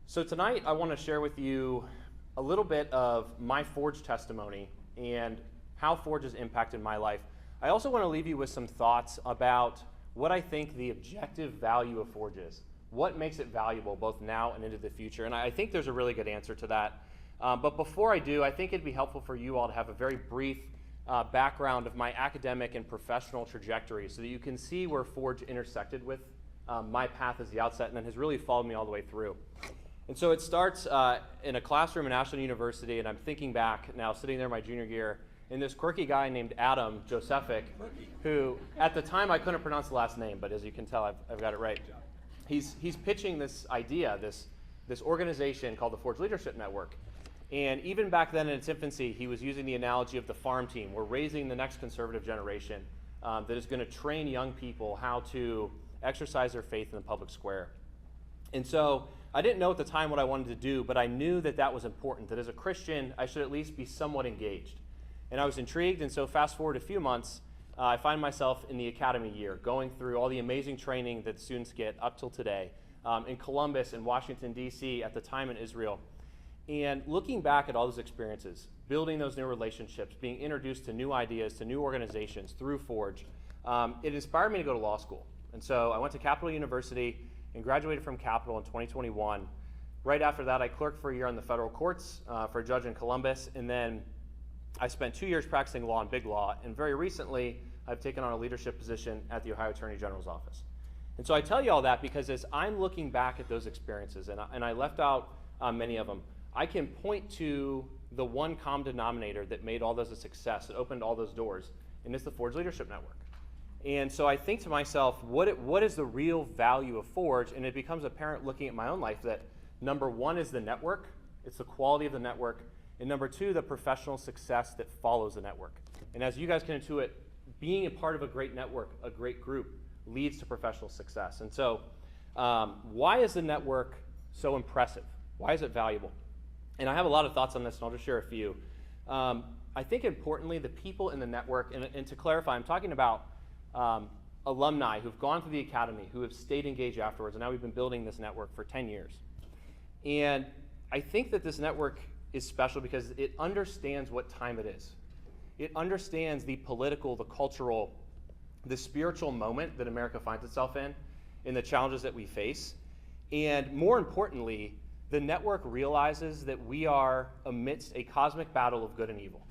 So tonight I want to share with you a little bit of my Forge testimony and how Forge has impacted my life. I also want to leave you with some thoughts about what I think the objective value of Forge is. What makes it valuable both now and into the future? And I think there's a really good answer to that. But before I do, I think it'd be helpful for you all to have a very brief background of my academic and professional trajectory so that you can see where Forge intersected with my path as the outset and then has really followed me all the way through. And so it starts in a classroom at Ashland University, and I'm thinking back now, sitting there my junior year, and this quirky guy named Adam Josephic, who at the time I couldn't pronounce the last name, but as you can tell, I've got it right. He's pitching this idea, this organization called the Forge Leadership Network. And even back then in its infancy, he was using the analogy of the farm team. We're raising the next conservative generation that is going to train young people how to exercise their faith in the public square. And so I didn't know at the time what I wanted to do, but I knew that that was important, that as a Christian, I should at least be somewhat engaged. And I was intrigued, and so fast forward a few months, I find myself in the academy year, going through all the amazing training that students get up till today, in Columbus, in Washington, D.C., at the time in Israel. And looking back at all those experiences, building those new relationships, being introduced to new ideas, to new organizations through Forge, it inspired me to go to law school. And so I went to Capital University and graduated from Capital in 2021. Right after that, I clerked for a year on the federal courts for a judge in Columbus, and then I spent 2 years practicing law and big law, and very recently, I've taken on a leadership position at the Ohio Attorney General's office. And so I tell you all that because as I'm looking back at those experiences, and I left out many of them, I can point to the one common denominator that made all those a success, that opened all those doors, and it's the Forge Leadership Network. And so I think to myself, what is the real value of Forge? And it becomes apparent looking at my own life that number one is the network, it's the quality of the network, and number two, the professional success that follows the network. And as you guys can intuit, being a part of a great network, a great group, leads to professional success. And so why is the network so impressive? Why is it valuable? And I have a lot of thoughts on this, and I'll just share a few. I think importantly, the people in the network, and to clarify, I'm talking about alumni who've gone through the academy, who have stayed engaged afterwards, and now we've been building this network for 10 years. And I think that this network is special because it understands what time it is. It understands the political, the cultural, the spiritual moment that America finds itself in the challenges that we face. And more importantly, the network realizes that we are amidst a cosmic battle of good and evil.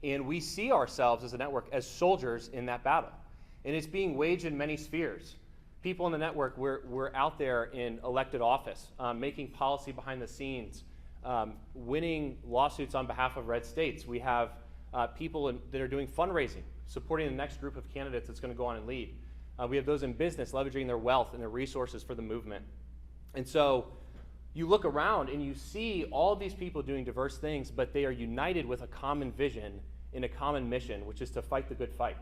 And we see ourselves as a network as soldiers in that battle. And it's being waged in many spheres. People in the network, we're out there in elected office, making policy behind the scenes, winning lawsuits on behalf of red states. We have people that are doing fundraising, supporting the next group of candidates that's going to go on and lead. We have those in business leveraging their wealth and their resources for the movement. And so you look around and you see all of these people doing diverse things, but they are united with a common vision and a common mission, which is to fight the good fight.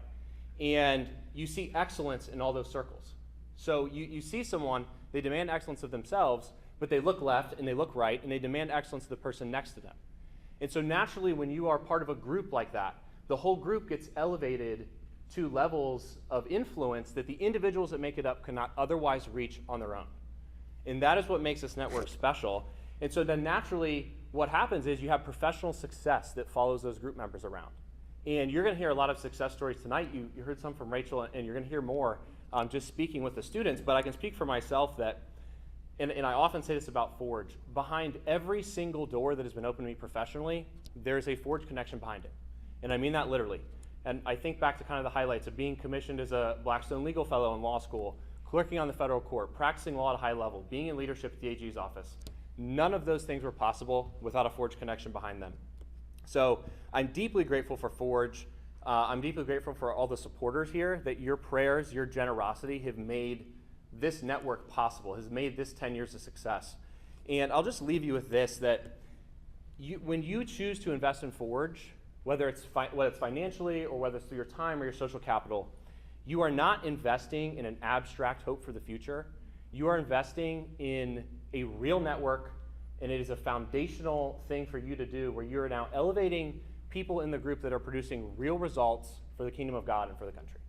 And you see excellence in all those circles. So you see someone, they demand excellence of themselves, but they look left and they look right, and they demand excellence of the person next to them. And so naturally, when you are part of a group like that, the whole group gets elevated to levels of influence that the individuals that make it up cannot otherwise reach on their own. And that is what makes this network special. And so then naturally, what happens is you have professional success that follows those group members around. And you're going to hear a lot of success stories tonight. You heard some from Rachel, and you're going to hear more just speaking with the students. But I can speak for myself that, and I often say this about Forge, behind every single door that has been opened to me professionally, there's a Forge connection behind it. And I mean that literally. And I think back to kind of the highlights of being commissioned as a Blackstone legal fellow in law school, clerking on the federal court, practicing law at a high level, being in leadership at the AG's office. None of those things were possible without a Forge connection behind them. So I'm deeply grateful for Forge. I'm deeply grateful for all the supporters here, that your prayers, your generosity have made this network possible, has made this 10 years a success. And I'll just leave you with this, that when you choose to invest in Forge, whether it's financially or whether it's through your time or your social capital, you are not investing in an abstract hope for the future. You are investing in a real network, and it is a foundational thing for you to do where you're now elevating people in the group that are producing real results for the kingdom of God and for the country.